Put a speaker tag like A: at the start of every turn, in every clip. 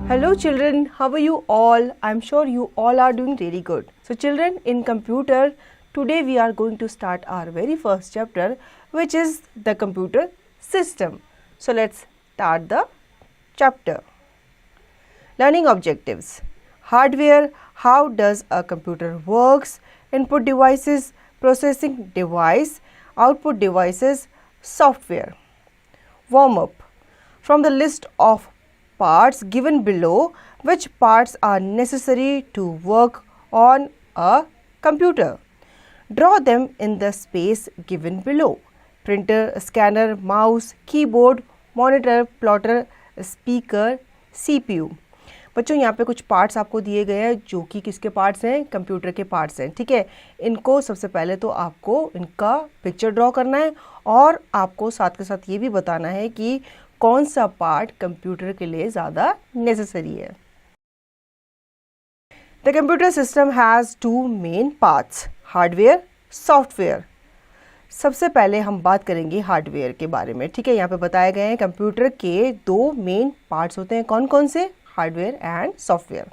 A: Hello children, how are you all? I'm sure you all are doing really good. So children, in computer, today we are going to start our very first chapter, which is the computer system. So let's start the chapter. Learning objectives. Hardware, how does a computer works? Input devices, processing device, output devices, software. Warm-up. From the list of parts given below, which parts are necessary to work on a computer? Draw them in the space given below. Printer, scanner, mouse, keyboard, monitor, plotter, speaker, CPU. बच्चों यहाँ पे कुछ parts आपको दिए गए हैं जो कि किसके पार्ट्स हैं? कंप्यूटर के पार्ट्स हैं, ठीक है। इनको सबसे पहले तो आपको इनका पिक्चर ड्रॉ करना है और आपको साथ के साथ ये भी बताना है कि कौन सा पार्ट कंप्यूटर के लिए ज़्यादा नेसेसरी है। The computer system has two main parts, hardware, software. सबसे पहले हम बात करेंगे हार्डवेयर के बारे में, ठीक है। यहाँ पे बताए गए हैं कंप्यूटर के दो मेन पार्ट्स होते हैं, कौन कौन से? Hardware and software.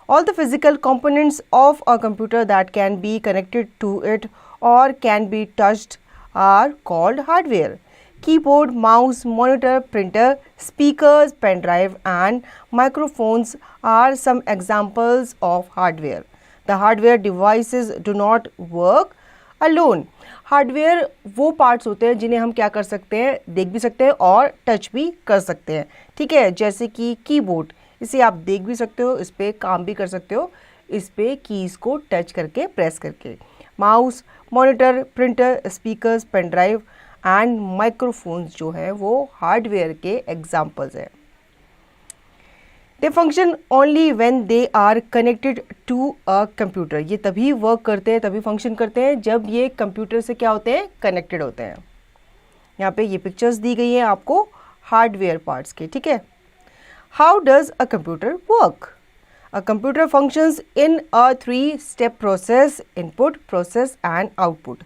A: All the physical components of a computer that can be connected to it or can be touched are called hardware. Keyboard, mouse, monitor, printer, speakers, pen drive and microphones are some examples of hardware. The hardware devices do not work alone. Hardware वो parts होते हैं जिन्हें हम क्या कर सकते हैं, देख भी सकते हैं और टच भी कर सकते हैं, ठीक है। जैसे कि कीबोर्ड, इसे आप देख भी सकते हो, इस पर काम भी कर सकते हो, इस पे कीज़ को टच करके प्रेस करके। Mouse, monitor, printer, speakers, pen drive and microphones जो है वो हार्डवेयर के एग्जाम्पल्स हैं। They function only when they are connected to a computer. ये तभी वर्क करते हैं, तभी फंक्शन करते हैं जब ये कंप्यूटर से क्या होते हैं, कनेक्टेड होते हैं। यहाँ पे ये पिक्चर्स दी गई हैं आपको हार्डवेयर पार्ट्स के, ठीक है। How does a computer work? A computer functions in a 3-step process, input, process and output.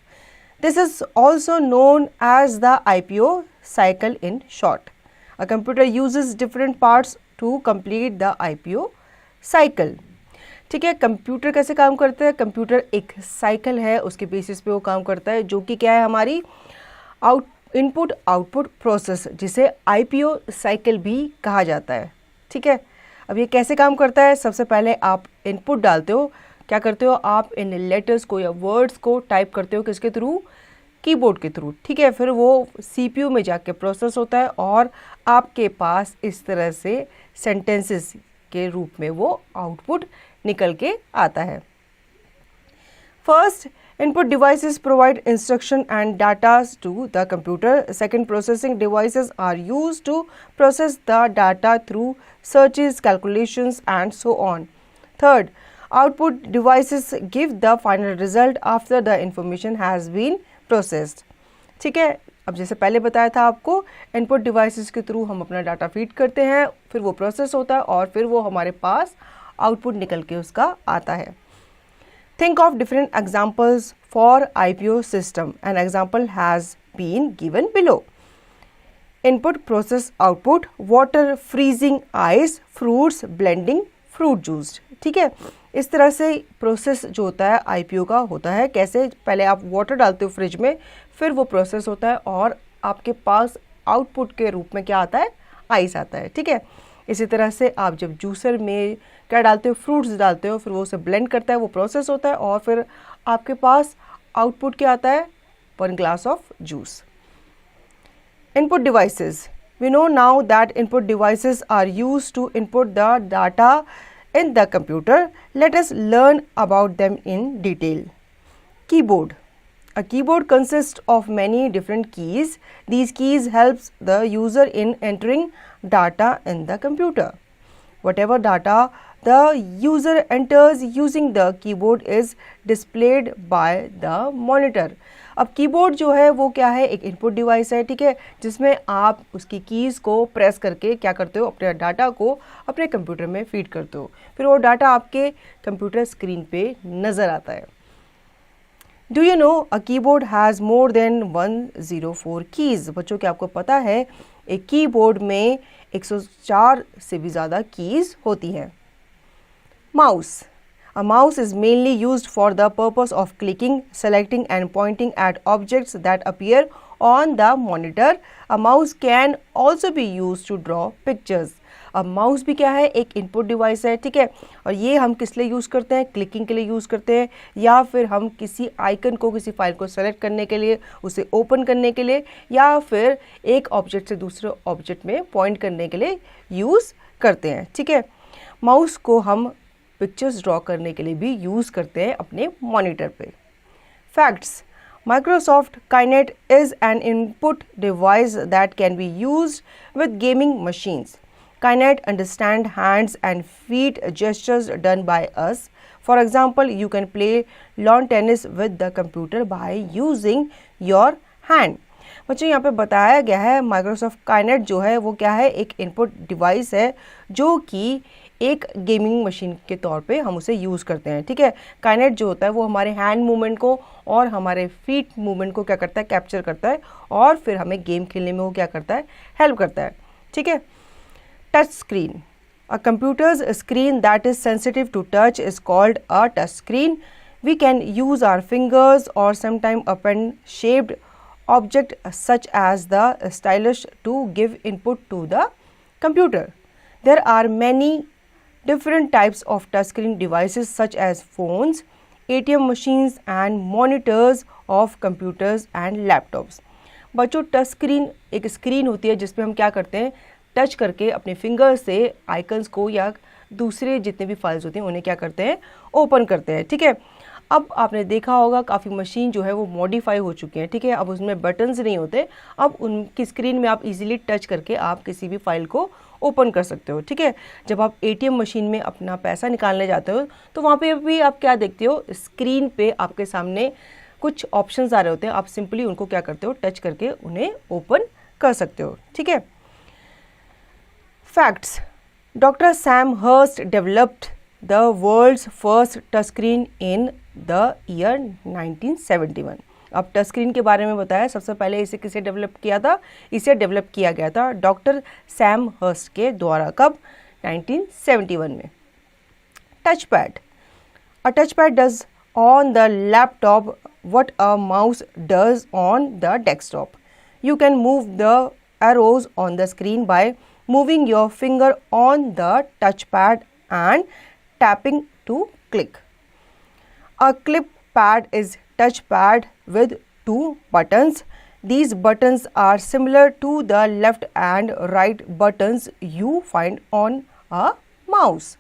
A: This is also known as the IPO cycle in short. A computer uses different parts to complete the IPO cycle. ठीक है, computer कैसे काम करता है? Computer एक cycle है, उसके basis पे वो काम करता है, जो कि क्या है हमारी इनपुट आउटपुट प्रोसेस, जिसे IPO साइकिल भी कहा जाता है, ठीक है। अब ये कैसे काम करता है? सबसे पहले आप इनपुट डालते हो, क्या करते हो आप इन लेटर्स को या वर्ड्स को टाइप करते हो, किसके थ्रू? कीबोर्ड के थ्रू, ठीक है। फिर वो CPU में जाके प्रोसेस होता है और आपके पास इस तरह से सेंटेंसेस के रूप में वो आउटपुट निकल के आता है। First, input devices provide instruction and data to the computer. Second, processing devices are used to process the data through searches, calculations and so on. Third, output devices give the final result after the information has been processed. ठीक है, अब जैसे पहले बताया था आपको, input devices के through हम अपना डाटा फीड करते हैं, फिर वो प्रोसेस होता है और फिर वो हमारे पास आउटपुट निकल के उसका आता है। Think of different examples for IPO system. An example has been given below. Input, process, output, water, freezing, ice, fruits, blending, fruit juice. ठीक है, इस तरह से प्रोसेस जो होता है IPO का होता है। कैसे? पहले आप वाटर डालते हो फ्रिज में, फिर वो प्रोसेस होता है और आपके पास आउटपुट के रूप में क्या आता है? आइस आता है, ठीक है। इसी तरह से आप जब जूसर में क्या डालते हो? फ्रूट्स डालते हो, फिर वो उसे ब्लेंड करता है, वो प्रोसेस होता है और फिर आपके पास आउटपुट क्या आता है? 1 glass of juice. Input devices. We know now that input devices are used to input the data in the computer. Let us learn about them in detail. Keyboard. A keyboard consists of many different keys. These keys helps the user in entering data in the computer. Whatever data the user enters using the keyboard is displayed by the monitor. अब keyboard जो है वो क्या है? एक input device है, ठीक है, जिसमें आप उसकी कीज़ को प्रेस करके क्या करते हो? अपने डाटा को अपने कंप्यूटर में फीड करते हो, फिर वो डाटा आपके कंप्यूटर स्क्रीन पे नज़र आता है। Do you know a keyboard has more than 104 keys? बच्चों क्या आपको पता है एक कीबोर्ड में 104 से भी ज़्यादा कीज़ होती हैं। Mouse, a mouse is mainly used for the purpose of clicking, selecting and pointing at objects that appear on the monitor. A mouse can also be used to draw pictures. अब mouse भी क्या है, एक input device है, ठीक है, और ये हम किस लिए यूज़ करते हैं, क्लिकिंग के लिए यूज़ करते हैं, या फिर हम किसी आइकन को, किसी फाइल को सेलेक्ट करने के लिए, उसे ओपन करने के लिए, या फिर एक ऑब्जेक्ट से दूसरे ऑब्जेक्ट में पॉइंट करने के लिए यूज़ करते हैं, ठीक है। माउस को हम पिक्चर्स ड्रॉ करने के लिए भी यूज़ करते हैं अपने मॉनिटर पे। Facts, Microsoft Kinect is an input device that can be used with gaming machines. Kinect understands hands and feet gestures done by us. For example, you can play lawn tennis with the computer by using your hand. बच्चों यहाँ पे बताया गया है Microsoft काइनेट जो है वो क्या है, एक इनपुट डिवाइस है जो कि एक गेमिंग मशीन के तौर पे हम उसे यूज़ करते हैं, ठीक है। काइनेट जो होता है वो हमारे हैंड मूवमेंट को और हमारे फीट मूवमेंट को क्या करता है, कैप्चर करता है, और फिर हमें गेम खेलने में वो क्या करता है, हेल्प करता है, ठीक है। Touch screen, a computer's screen that is sensitive to touch is called a touch screen. We can use our fingers or sometimes a pen-shaped object such as the stylus to give input to the computer. There are many different types of touchscreen devices such as phones, ATM machines and monitors of computers and laptops. बच्चों touch screen एक screen होती है जिसमें हम क्या करते हैं, touch करके अपने फिंगर से आइकन्स को या दूसरे जितने भी फाइल्स होते हैं उन्हें क्या करते हैं, ओपन करते हैं, ठीक है। अब आपने देखा होगा काफ़ी मशीन जो है वो मॉडिफाई हो चुकी हैं, ठीक है। अब उसमें बटन्स नहीं होते, अब उनकी स्क्रीन में आप इजीली टच करके आप किसी भी फाइल को ओपन कर सकते हो, ठीक है। जब आप एटीएम मशीन में अपना पैसा निकालने जाते हो तो वहाँ पे भी आप क्या देखते हो, स्क्रीन पे आपके सामने कुछ ऑप्शंस आ रहे होते हैं, आप सिंपली उनको क्या करते हो, टच करके उन्हें ओपन कर सकते हो, ठीक है। Facts, doctor Sam Hurst developed the world's first touch screen in the year 1971. अब टच स्क्रीन के बारे में बताया, सबसे पहले इसे किसे डेवलप किया था, इसे डेवलप किया गया था डॉक्टर सैम हर्स्ट के द्वारा। कब, 1971 में। Touch pad, a touch pad does on the laptop what a mouse does on the desktop. You can move the arrows on the screen bye moving your finger on the touchpad and tapping to click. A clip pad is touchpad with two buttons. These buttons are similar to the left and right buttons you find on a mouse.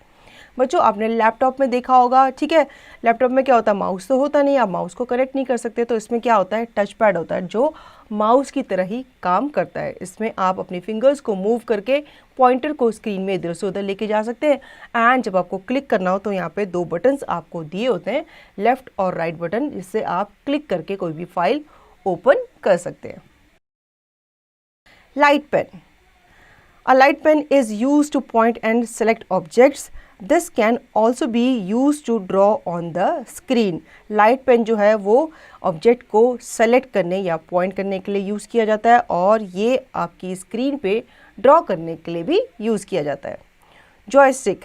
A: बच्चों आपने laptop में देखा होगा, ठीक है। Laptop में क्या होता है, माउस तो होता नहीं, आप माउस को कनेक्ट नहीं कर सकते, तो इसमें क्या होता है, टच पैड होता है जो माउस की तरह ही काम करता है। इसमें आप अपने फिंगर्स को मूव करके पॉइंटर को स्क्रीन में इधर से उधर लेके जा सकते हैं, एंड जब आपको क्लिक करना हो तो यहाँ पे दो बटन्स आपको दिए होते हैं, लेफ्ट और राइट बटन, जिससे आप क्लिक करके कोई भी फाइल ओपन कर सकते हैं। Light pen, a light pen is used to point and select objects. This can also be used to draw on the screen. Light pen जो है वो ऑब्जेक्ट को सेलेक्ट करने या पॉइंट करने के लिए यूज़ किया जाता है, और ये आपकी स्क्रीन पे ड्रॉ करने के लिए भी यूज़ किया जाता है। Joystick,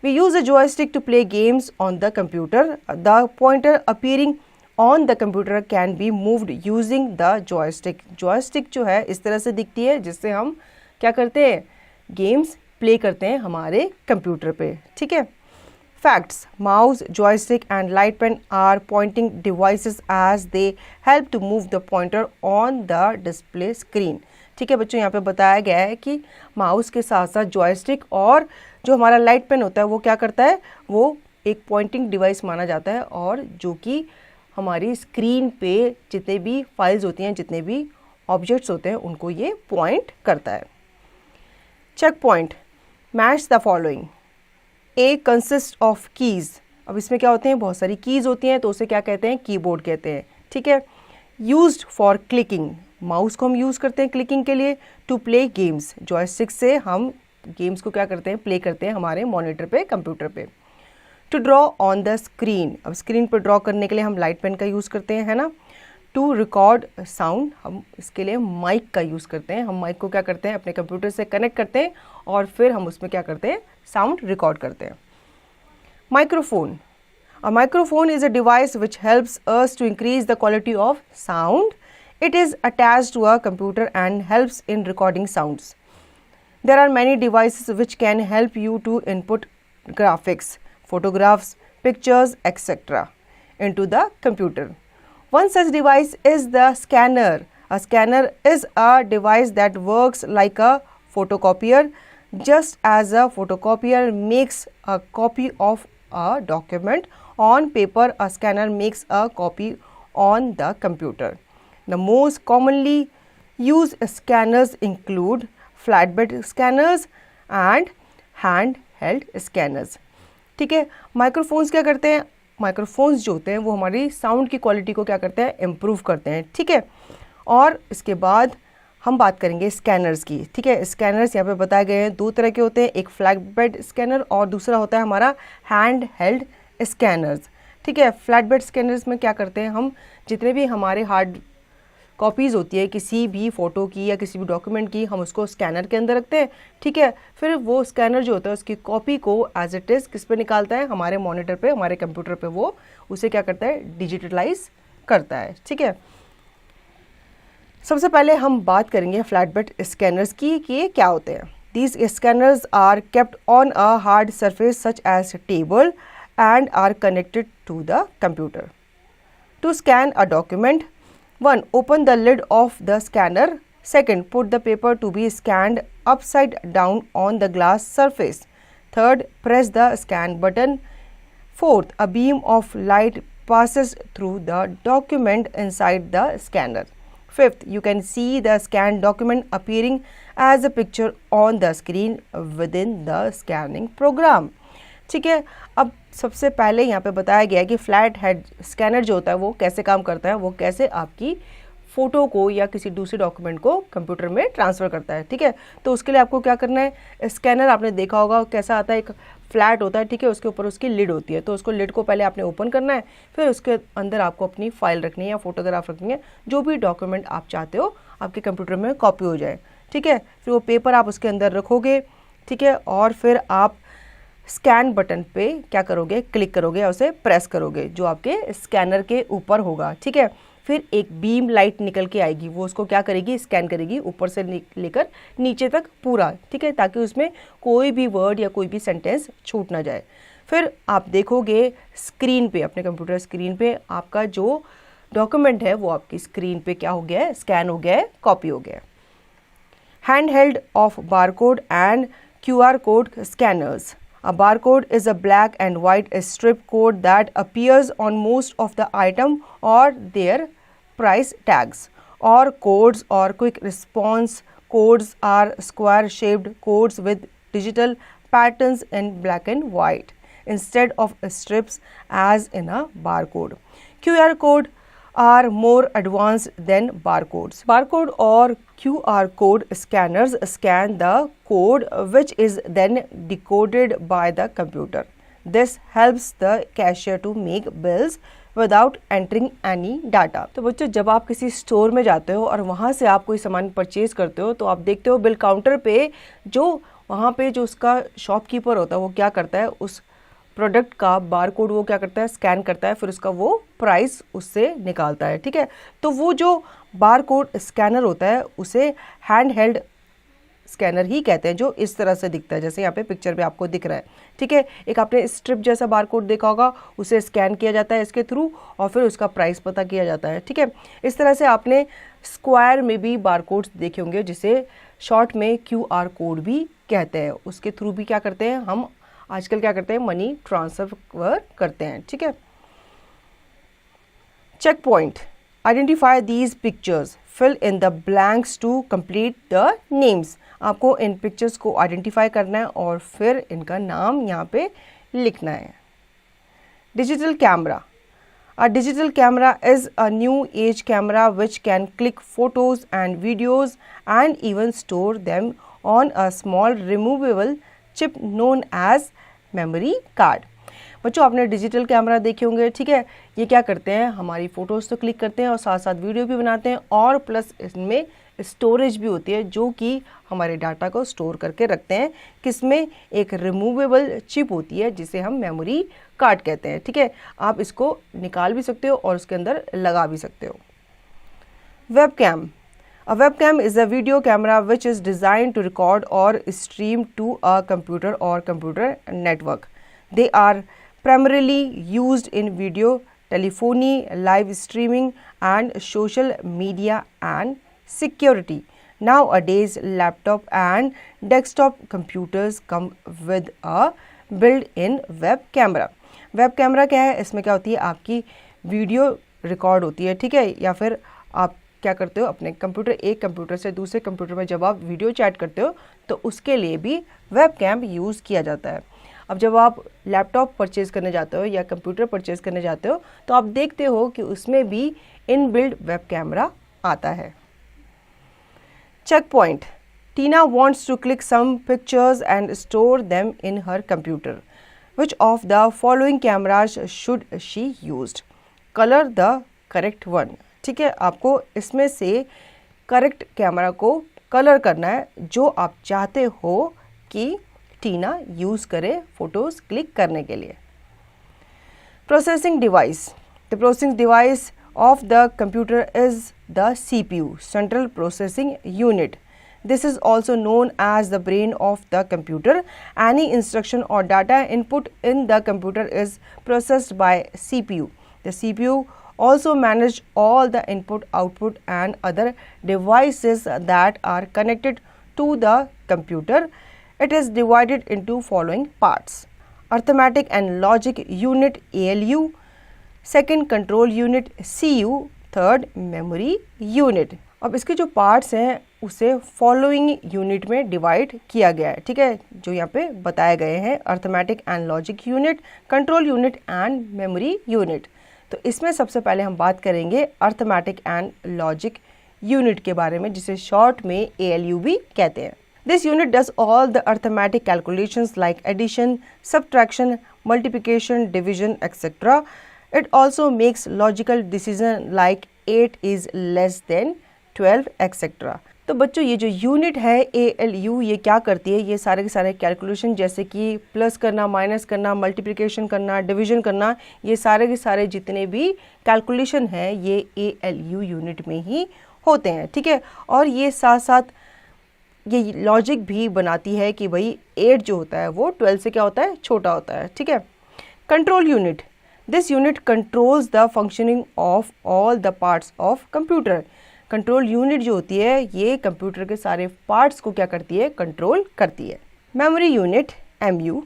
A: we use a joystick to play games on the computer. The pointer appearing on the computer can be moved using the joystick. joystick जो है इस तरह से दिखती है जिससे हम क्या करते हैं, गेम्स प्ले करते हैं हमारे कंप्यूटर पे, ठीक है। Facts, mouse, joystick and light pen are pointing devices as they help to move the pointer on the display screen, ठीक है। बच्चों यहाँ पे बताया गया है कि माउस के साथ साथ जॉयस्टिक और जो हमारा लाइट पेन होता है वो क्या करता है, वो एक पॉइंटिंग डिवाइस माना जाता है, और जो कि हमारी स्क्रीन पे जितने भी फाइल्स होती हैं, जितने भी ऑब्जेक्ट्स होते हैं, उनको ये पॉइंट करता है। Check point, match the following. A consist of keys. अब इसमें क्या होते हैं, बहुत सारी कीज़ होती हैं, तो उसे क्या कहते हैं, कीबोर्ड कहते हैं, ठीक है. यूज्ड फॉर क्लिकिंग, माउस को हम यूज़ करते हैं क्लिकिंग के लिए. टू प्ले गेम्स, जॉयस्टिक से हम गेम्स को क्या करते हैं, प्ले करते हैं हमारे मॉनिटर पे, कंप्यूटर पे. To draw on the screen, अब स्क्रीन पर ड्रॉ करने के लिए हम लाइट पेन का यूज़ करते हैं, है ना. टू रिकॉर्ड साउंड, हम इसके लिए माइक का यूज़ करते हैं। हम माइक को क्या करते हैं, अपने कंप्यूटर से कनेक्ट करते हैं और फिर हम उसमें क्या करते हैं, साउंड रिकॉर्ड करते हैं। Microphone, a microphone is a device which helps us to increase the quality of sound. It is attached to a computer and helps in recording sounds. There are many devices which can help you to input graphics, photographs, pictures, etc. into the computer. One such device is the scanner. A scanner is a device that works like a photocopier. Just as a photocopier makes a copy of a document on paper, a scanner makes a copy on the computer. The most commonly used scanners include flatbed scanners and handheld scanners. ठीक है, microphones क्या करते हैं, microphones जो होते हैं वो हमारी साउंड की क्वालिटी को क्या करते हैं, इम्प्रूव करते हैं। ठीक है, और इसके बाद हम बात करेंगे स्कैनर्स की। ठीक है, स्कैनर्स यहाँ पे बताए गए हैं, दो तरह के होते हैं, एक फ्लैट बेड स्कैनर और दूसरा होता है हमारा हैंड हेल्ड स्कैनर्स। ठीक है, फ्लैट बेड स्कैनर्स में क्या करते हैं, हम जितने भी हमारे हार्ड कॉपीज़ होती है किसी भी फ़ोटो की या किसी भी डॉक्यूमेंट की, हम उसको स्कैनर के अंदर रखते हैं। ठीक है, फिर वो स्कैनर जो होता है उसकी कॉपी को एज इट इज़ किस पे निकालता है, हमारे मॉनिटर पे, हमारे कंप्यूटर पे, वो उसे क्या करता है, डिजिटलाइज करता है। ठीक है, सबसे पहले हम बात करेंगे फ्लैटबेड स्कैनर्स की कि ये क्या होते हैं। These scanners are kept on a hard surface such as table and are connected to the computer. To scan a document, 1. Open the lid of the scanner. 2. Put the paper to be scanned upside down on the glass surface. 3. Press the scan button. 4. A beam of light passes through the document inside the scanner. 5. You can see the scanned document appearing as a picture on the screen within the scanning program. ठीक है, अब सबसे पहले यहाँ पे बताया गया है कि फ्लैट हेड स्कैनर जो होता है वो कैसे काम करता है, वो कैसे आपकी फ़ोटो को या किसी दूसरे डॉक्यूमेंट को कंप्यूटर में ट्रांसफ़र करता है। ठीक है, तो उसके लिए आपको क्या करना है, स्कैनर आपने देखा होगा कैसा आता है, एक फ्लैट होता है। ठीक है, उसके ऊपर उसकी लिड होती है, तो उसको लिड को पहले आपने ओपन करना है, फिर उसके अंदर आपको अपनी फ़ाइल रखनी है या फोटोग्राफ रखनी है, जो भी डॉक्यूमेंट आप चाहते हो आपके कंप्यूटर में कॉपी हो जाए। ठीक है, फिर वो पेपर आप उसके अंदर रखोगे। ठीक है, और फिर आप स्कैन बटन पे क्या करोगे, क्लिक करोगे और उसे प्रेस करोगे जो आपके स्कैनर के ऊपर होगा। ठीक है, फिर एक बीम लाइट निकल के आएगी, वो उसको क्या करेगी, स्कैन करेगी ऊपर से लेकर नीचे तक पूरा। ठीक है, ताकि उसमें कोई भी वर्ड या कोई भी सेंटेंस छूट ना जाए। फिर आप देखोगे स्क्रीन पे, अपने कंप्यूटर स्क्रीन पे आपका जो डॉक्यूमेंट है वो आपकी स्क्रीन पे क्या हो गया है, स्कैन हो गया है, कॉपी हो गया है। Hand held of barcode and QR code scanners. A barcode is a black and white strip code that appears on most of the item or their price tags. Or codes or quick response codes are square shaped codes with digital patterns in black and white instead of strips as in a barcode. QR code are more advanced than barcodes. Barcode or QR code scanners scan the code which is then decoded by the computer. This helps the cashier to make bills without entering any data. तो बच्चों, जब आप किसी store में जाते हो और वहाँ से आप कोई सामान परचेज करते हो तो आप देखते हो बिल काउंटर पे जो वहाँ पे जो उसका शॉपकीपर होता है वो क्या करता है, उस प्रोडक्ट का बारकोड वो क्या करता है, स्कैन करता है, फिर उसका वो प्राइस उससे निकालता है। ठीक है, तो वो जो बारकोड स्कैनर होता है उसे हैंड हेल्ड स्कैनर ही कहते हैं, जो इस तरह से दिखता है जैसे यहाँ पे पिक्चर पे आपको दिख रहा है। ठीक है, एक आपने स्ट्रिप जैसा बारकोड देखा होगा, उसे स्कैन किया जाता है इसके थ्रू और फिर उसका प्राइस पता किया जाता है। ठीक है, इस तरह से आपने स्क्वायर में भी बारकोड्स देखे होंगे जिसे शॉर्ट में QR कोड भी कहते हैं, उसके थ्रू भी क्या करते हैं, हम आजकल क्या करते हैं, मनी ट्रांसफर करते हैं। ठीक है, check point, identify these pictures, fill in the blanks to complete the names. आपको इन पिक्चर्स को आइडेंटिफाई करना है और फिर इनका नाम यहाँ पे लिखना है। Digital camera, a digital camera is a new age camera which can click photos and videos and even store them on a small removable chip known as memory card. बच्चों आपने डिजिटल कैमरा देखे होंगे, ठीक है। ये क्या करते हैं, हमारी फ़ोटोज़ तो क्लिक करते हैं और साथ साथ वीडियो भी बनाते हैं, और प्लस इसमें स्टोरेज भी होती है जो कि हमारे डाटा को स्टोर करके रखते हैं। किसमें, एक रिमूवेबल चिप होती है जिसे हम मेमोरी कार्ड कहते हैं, ठीक है। आप इसको निकाल भी सकते हो और उसके अंदर लगा भी सकते हो। Webcam. A webcam is a video camera which is designed to record or stream to a computer or computer network. They are primarily used in video, telephony, live streaming, and social media and security. Nowadays, laptop and desktop computers come with a built-in web camera. Web camera क्या है, इसमें क्या होती है, आपकी video record होती है, ठीक है। या फिर आप क्या करते हो, अपने कंप्यूटर, एक कंप्यूटर से दूसरे कंप्यूटर में जब आप वीडियो चैट करते हो तो उसके लिए भी वेब कैम यूज़ किया जाता है। अब जब आप लैपटॉप परचेज़ करने जाते हो या कंप्यूटर परचेज़ करने जाते हो तो आप देखते हो कि उसमें भी इनबिल्ट वेब कैमरा आता है। Check point. Tina wants to click some pictures and store them in her computer. Which of the following cameras should she use? Color the correct one. ठीक है, आपको इसमें से करेक्ट कैमरा को colour करना है जो आप चाहते हो कि टीना यूज़ करे फ़ोटोज़ क्लिक करने के लिए। Processing device. The processing device of the computer is the CPU, central processing unit. This is also known as the brain of the computer. Any instruction or data input in the computer is processed by CPU. The CPU also manage all the input, output and other devices that are connected to the computer. It is divided into following parts: arithmetic and logic unit ALU, second control unit CU, third memory unit. अब इसके जो parts हैं उसे following unit में divide किया गया है, ठीक है, जो यहाँ पे बताए गए हैं: arithmetic and logic unit, control unit and memory unit. तो इसमें सबसे पहले हम बात करेंगे अर्थमेटिक एंड लॉजिक यूनिट के बारे में, जिसे शॉर्ट में ALU भी कहते हैं। This unit does all the arithmetic calculations like addition, subtraction, multiplication, division etcetera. It also makes logical decision like 8 is less than 12 etcetera. तो बच्चों ये जो यूनिट है ALU, ये क्या करती है, ये सारे के सारे कैलकुलेशन जैसे कि प्लस करना, माइनस करना, मल्टीप्लिकेशन करना, डिवीजन करना, ये सारे के सारे जितने भी कैलकुलेशन हैं ये ALU यूनिट में ही होते हैं, ठीक है। और ये साथ साथ ये लॉजिक भी बनाती है कि भाई 8 जो होता है वो 12 से क्या होता है, छोटा होता है, ठीक है। Control unit. This unit controls the functioning of all the parts of computer. Control unit जो होती है ये कंप्यूटर के सारे पार्ट्स को क्या करती है, कंट्रोल करती है। Memory unit MU.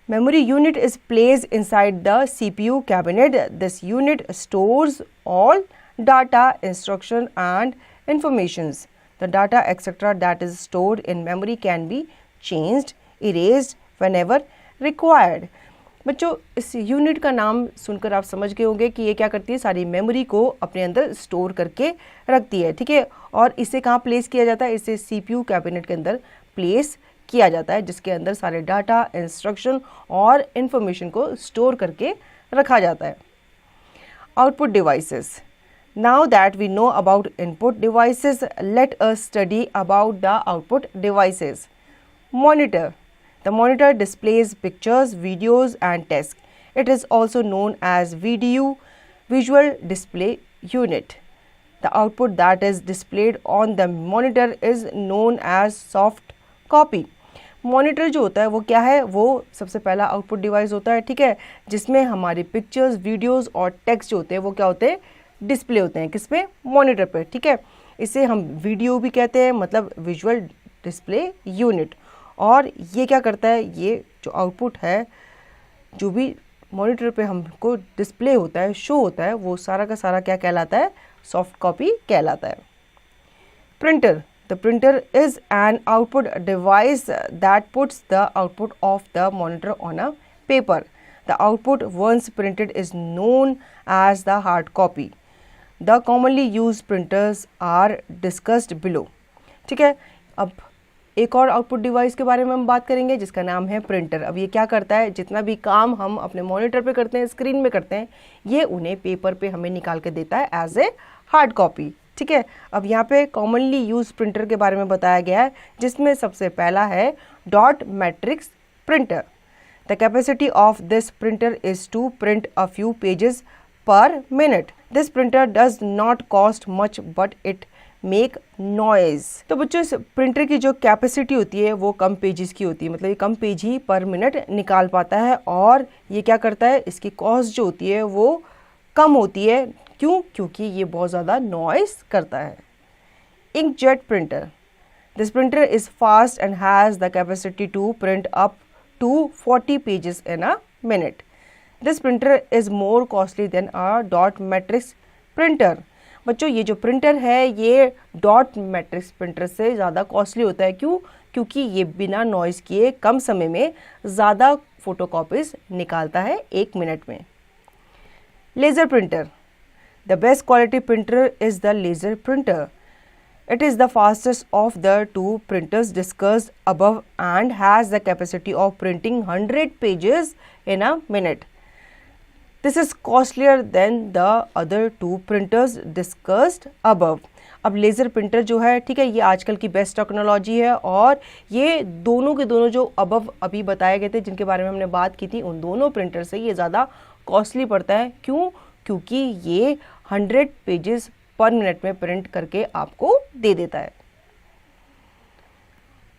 A: Memory unit is placed inside the CPU cabinet. This unit stores all data, instruction and informations. The data etc. that is stored in memory can be changed, erased whenever required. बच्चों इस unit का नाम सुनकर आप समझ गए होंगे कि ये क्या करती है, सारी मेमोरी को अपने अंदर स्टोर करके रखती है, ठीक है। और इसे कहाँ प्लेस किया जाता है, इसे CPU कैबिनेट के अंदर प्लेस किया जाता है, जिसके अंदर सारे डाटा, इंस्ट्रक्शन और इन्फॉर्मेशन को स्टोर करके रखा जाता है। Output devices. Now that we know about input devices, let us study about the output devices. Monitor. The monitor displays pictures, videos and text. It is also known as visual display unit. The output that is displayed on the monitor is known as soft copy. Monitor जो होता है वो क्या है, वो सबसे पहला output device होता है, ठीक है, जिसमें हमारी पिक्चर्स, वीडियोस और टेक्स्ट जो होते हैं वो क्या होते हैं, डिस्प्ले होते हैं, किस पे, मॉनिटर पे, ठीक है। इसे हम वीडियो भी कहते हैं, मतलब विजुअल डिस्प्ले यूनिट। और ये क्या करता है, ये जो आउटपुट है, जो भी मॉनिटर पे हमको डिस्प्ले होता है, शो होता है, वो सारा का सारा क्या कहलाता है, सॉफ्ट कॉपी कहलाता है। Printer. The printer is an output device that puts the output of the monitor on a paper. The output once printed is known as the hard copy. The commonly use printers are discussed below. ठीक है, अब एक और output device के बारे में हम बात करेंगे जिसका नाम है प्रिंटर। अब ये क्या करता है, जितना भी काम हम अपने मॉनिटर पे करते हैं, स्क्रीन में करते हैं, ये उन्हें पेपर पे हमें निकाल के देता है एज ए हार्ड कॉपी। ठीक है, अब यहाँ पे कॉमनली यूज प्रिंटर के बारे में बताया गया है, जिसमें सबसे पहला है dot matrix printer. The capacity of this printer is to print a few pages per minute. This printer does not cost much but it make noise. तो बच्चों, इस प्रिंटर की जो कैपेसिटी होती है वो कम पेजेस की होती है, मतलब ये कम पेज ही पर मिनट निकाल पाता है। और ये क्या करता है, इसकी कॉस्ट जो होती है वो कम होती है। क्यों? क्योंकि ये बहुत ज़्यादा नॉइज करता है। Inkjet printer. This printer is fast and has the capacity to print up to 40 pages in a minute. This printer is more costly than a dot matrix printer. बच्चों, ये जो प्रिंटर है ये डॉट मैट्रिक्स प्रिंटर से ज़्यादा costly होता है। क्यों? क्योंकि ये बिना नॉइज़ किए कम समय में ज़्यादा फोटोकॉपीज निकालता है 1 मिनट में। Laser printer. The best quality printer is the laser printer. It is the fastest of the two printers discussed above and has the capacity of printing 100 pages in a minute. This is costlier than the other two printers discussed above. अब laser printer जो है, ठीक है, ये आजकल की best technology है और ये दोनों के दोनों जो अबव अभी बताए गए थे जिनके बारे में हमने बात की थी, उन दोनों प्रिंटर से ये ज़्यादा कॉस्टली पड़ता है। क्यों? क्योंकि ये 100 पेजेस पर मिनट में प्रिंट करके आपको दे देता है।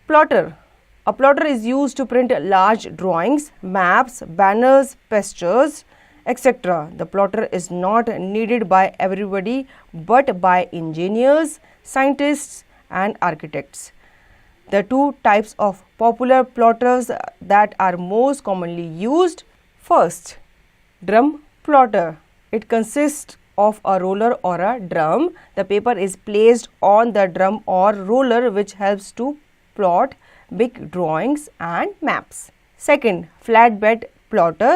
A: Plotter. A plotter is used to print large drawings, maps, banners, pictures, etcetera. The plotter is not needed by everybody but by engineers, scientists and architects. The two types of popular plotters that are most commonly used. First, drum plotter. It consists of a roller or a drum. The paper is placed on the drum or roller which helps to plot big drawings and maps. Second, flatbed plotter.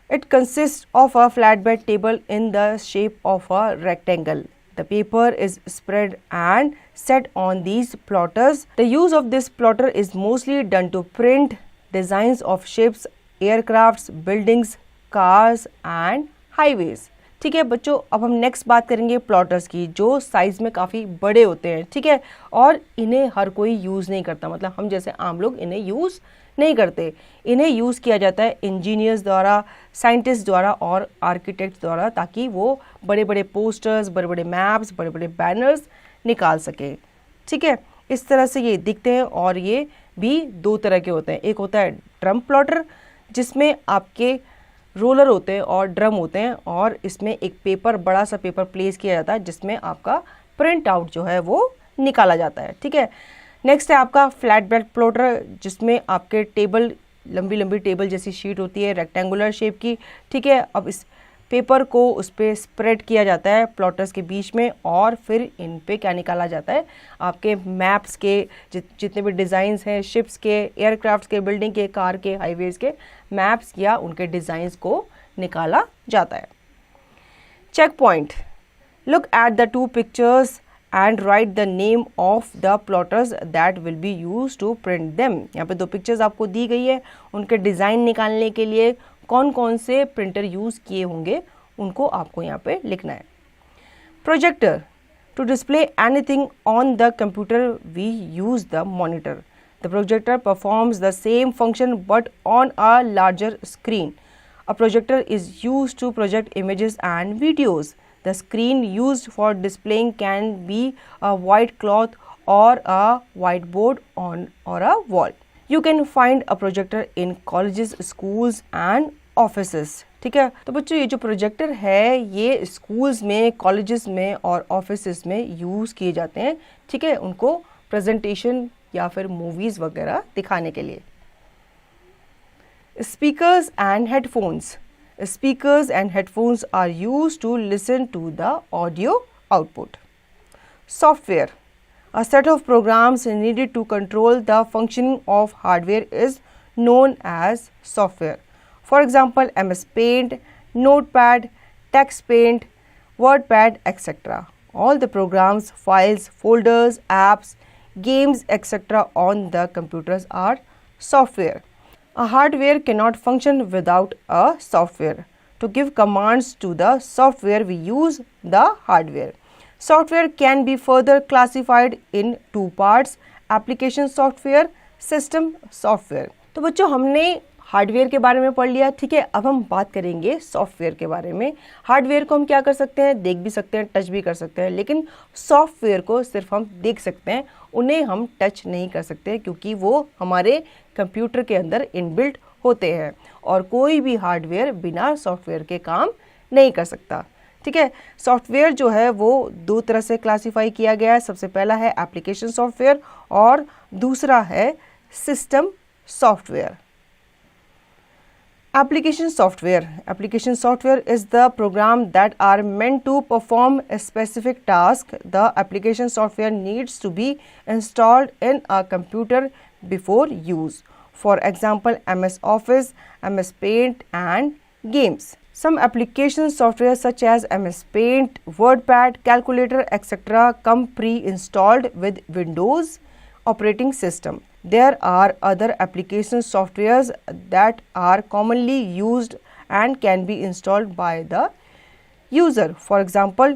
A: It consists of a flatbed table in the shape of a rectangle. The paper is spread and set on these plotters. The use of this plotter is mostly done to print designs of ships, aircrafts, buildings, cars and highways. ठीक है बच्चों, अब हम next बात करेंगे plotters की, जो size में काफ़ी बड़े होते हैं। ठीक है, और इन्हें हर कोई यूज़ नहीं करता, मतलब हम जैसे आम लोग इन्हें यूज़ नहीं करते। इन्हें यूज़ किया जाता है इंजीनियर्स द्वारा, साइंटिस्ट द्वारा और आर्किटेक्ट्स द्वारा, ताकि वो बड़े बड़े पोस्टर्स, बड़े बड़े मैप्स, बड़े बड़े बैनर्स निकाल सकें। ठीक है, इस तरह से ये दिखते हैं और ये भी दो तरह के होते हैं। एक होता है ड्रम प्लॉटर, जिसमें आपके रोलर होते हैं और ड्रम होते हैं और इसमें एक पेपर, बड़ा सा पेपर प्लेस किया जाता है जिसमें आपका प्रिंट आउट जो है वो निकाला जाता है। ठीक है, नेक्स्ट है आपका फ्लैट बेड प्लॉटर, जिसमें आपके टेबल, लंबी लंबी टेबल जैसी शीट होती है रेक्टेंगुलर शेप की। ठीक है, अब इस पेपर को उस पर स्प्रेड किया जाता है प्लॉटर्स के बीच में और फिर इन पे क्या निकाला जाता है, आपके मैप्स के जितने भी डिज़ाइंस हैं, शिप्स के, एयरक्राफ्ट्स के, बिल्डिंग के, कार के, हाईवेज़ के मैप्स या उनके डिज़ाइंस को निकाला जाता है। Check point. Look at the two pictures and write the name of the plotters that will be use to print them. यहाँ पे दो पिक्चर्स आपको दी गई है, उनके डिज़ाइन निकालने के लिए कौन कौन से प्रिंटर यूज़ किए होंगे उनको आपको यहाँ पे लिखना है। Projector. To display anything on the computer we use the monitor. The projector performs the same function but on a larger screen. A projector is used to project images and videos. The screen used for displaying can be a white cloth or a whiteboard or a wall. You can find a projector in colleges, schools and offices. ठीक है, तो बच्चों ये जो projector है ये schools में, colleges में और ऑफिसेस में यूज़ किए जाते हैं। ठीक है, उनको प्रेजेंटेशन या फिर मूवीज़ वगैरह दिखाने के लिए। Speakers and headphones. Speakers and headphones are used to listen to the audio output. Software. A set of programs needed to control the functioning of hardware is known as software. For example, MS Paint, Notepad, TextPaint, WordPad, etc. All the programs, files, folders, apps games, etc. on the computers are software. A hardware cannot function without a software. To give commands to the software, we use the hardware. Software can be further classified in two parts: application software, system software. तो बच्चों हमने hardware के बारे में पढ़ लिया, ठीक है। अब हम बात करेंगे सॉफ्टवेयर के बारे में। हार्डवेयर को हम क्या कर सकते हैं, देख भी सकते हैं, टच भी कर सकते हैं, लेकिन सॉफ्टवेयर को सिर्फ हम देख सकते हैं, उन्हें हम टच नहीं कर सकते क्योंकि वो हमारे कंप्यूटर के अंदर इनबिल्ट होते हैं और कोई भी हार्डवेयर बिना सॉफ्टवेयर के काम नहीं कर सकता, ठीक है। सॉफ्टवेयर जो है वो दो तरह से क्लासीफाई किया गया है। सबसे पहला है एप्लीकेशन सॉफ्टवेयर और दूसरा है system software. Application software is the program that are meant to perform a specific task. The application software needs to be installed in a computer before use. For example, MS Office, MS Paint and games. Some application software such as MS Paint, WordPad, Calculator, etc. come pre-installed with Windows operating system. There are other application softwares that are commonly used and can be installed by the user. For example,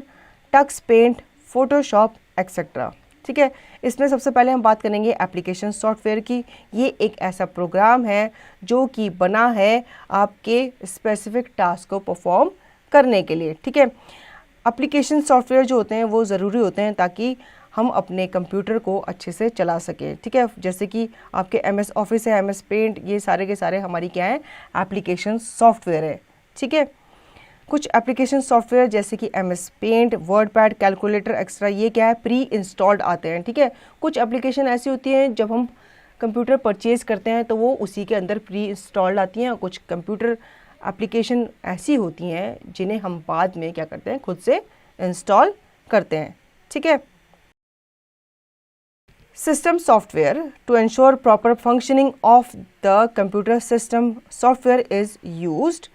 A: Tux Paint, Photoshop, etc. ठीक है। इसमें सबसे पहले हम बात करेंगे application software की। ये एक ऐसा प्रोग्राम है जो कि बना है आपके स्पेसिफिक टास्क को परफॉर्म करने के लिए, ठीक है। एप्लीकेशन सॉफ्टवेयर जो होते हैं वो ज़रूरी होते हैं ताकि हम अपने कंप्यूटर को अच्छे से चला सकें, ठीक है। जैसे कि आपके MS ऑफिस है, MS पेंट, ये सारे के सारे हमारी क्या है, एप्लीकेशन सॉफ्टवेयर है, ठीक है। कुछ एप्लीकेशन सॉफ्टवेयर जैसे कि MS paint, WordPad, calculator extra, ये क्या है, प्री इंस्टॉल्ड आते हैं, ठीक है। कुछ एप्लीकेशन ऐसी होती हैं जब हम कंप्यूटर परचेज़ करते हैं तो वो उसी के अंदर प्री इंस्टॉल्ड आती हैं। कुछ कंप्यूटर एप्लीकेशन ऐसी होती हैं जिन्हें हम बाद में क्या करते हैं, खुद से इंस्टॉल करते हैं, ठीक है। System software. To ensure proper functioning of the computer, system software is used.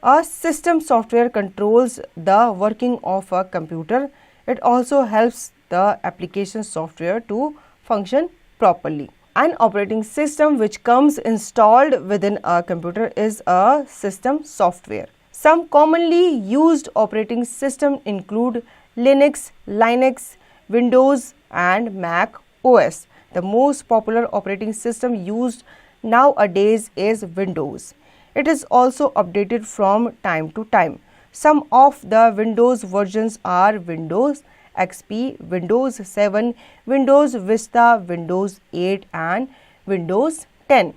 A: A system software controls the working of a computer. It also helps the application software to function properly. An operating system which comes installed within a computer is a system software. Some commonly used operating systems include Linux, Windows and Mac OS. The most popular operating system used nowadays is Windows. It is also updated from time to time. Some of the Windows versions are Windows XP, Windows 7, Windows Vista, Windows 8 and Windows 10.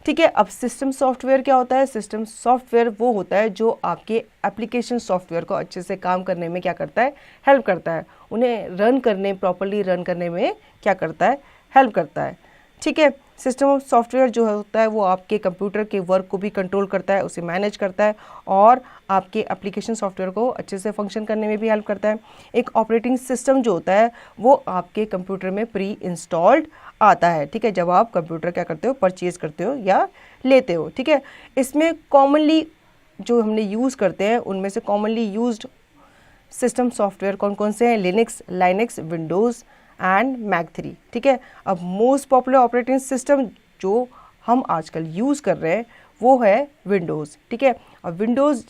A: ठीक है। अब system software क्या होता है? System software वो होता है जो आपके एप्लीकेशन सॉफ्टवेयर को अच्छे से काम करने में क्या करता है, हेल्प करता है। उन्हें रन करने, प्रॉपर्ली रन करने में क्या करता है, हेल्प करता है, ठीक है। सिस्टम सॉफ्टवेयर जो होता है वो आपके कंप्यूटर के वर्क को भी कंट्रोल करता है, उसे मैनेज करता है और आपके एप्लीकेशन सॉफ्टवेयर को अच्छे से फंक्शन करने में भी हेल्प करता है। एक ऑपरेटिंग सिस्टम जो होता है वो आपके कंप्यूटर में प्री इंस्टॉल्ड आता है, ठीक है, जब आप कंप्यूटर क्या करते हो, परचेज करते हो या लेते हो, ठीक है। इसमें कॉमनली जो हमने यूज़ करते हैं उनमें से कॉमनली यूज्ड सिस्टम सॉफ्टवेयर कौन कौन से हैं? लिनक्स, विंडोज़ एंड मैक 3, ठीक है। अब मोस्ट पॉपुलर ऑपरेटिंग सिस्टम जो हम आजकल यूज़ कर रहे हैं वो है विंडोज़, ठीक है। अब विंडोज़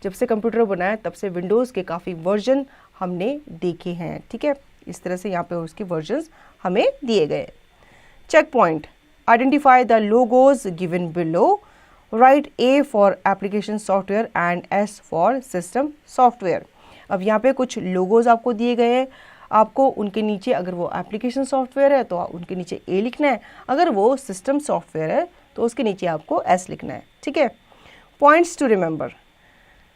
A: जब से कंप्यूटर बना है तब से विंडोज़ के काफ़ी वर्जन हमने देखे हैं, ठीक है। इस तरह से यहाँ पे उसके वर्जन्स हमें दिए गए। Check point: identify the logos given below, write A for application software and S for system software. अब यहाँ पे कुछ लोगोज आपको दिए गए हैं, आपको उनके नीचे अगर वो एप्लीकेशन सॉफ्टवेयर है तो उनके नीचे A लिखना है, अगर वो सिस्टम सॉफ्टवेयर है तो उसके नीचे आपको S लिखना है, ठीक है। Points to remember: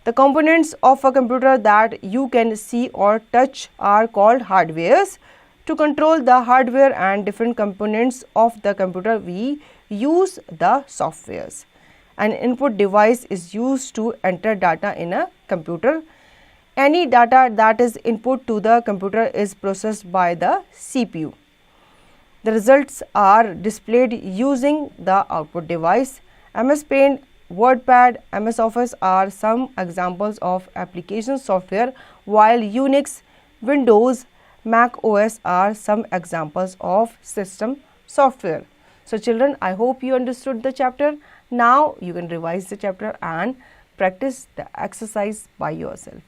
A: the components of a computer that you can see और touch are called hardwares. To control the hardware and different components of the computer, we use the softwares. An input device is used to enter data in a computer. Any data that is input to the computer is processed by the CPU. The results are displayed using the output device. MS Paint, WordPad, MS Office are some examples of application software, while Unix, Windows, Mac OS are some examples of system software. So children, I hope you understood the chapter. Now you can revise the chapter and practice the exercise by yourself.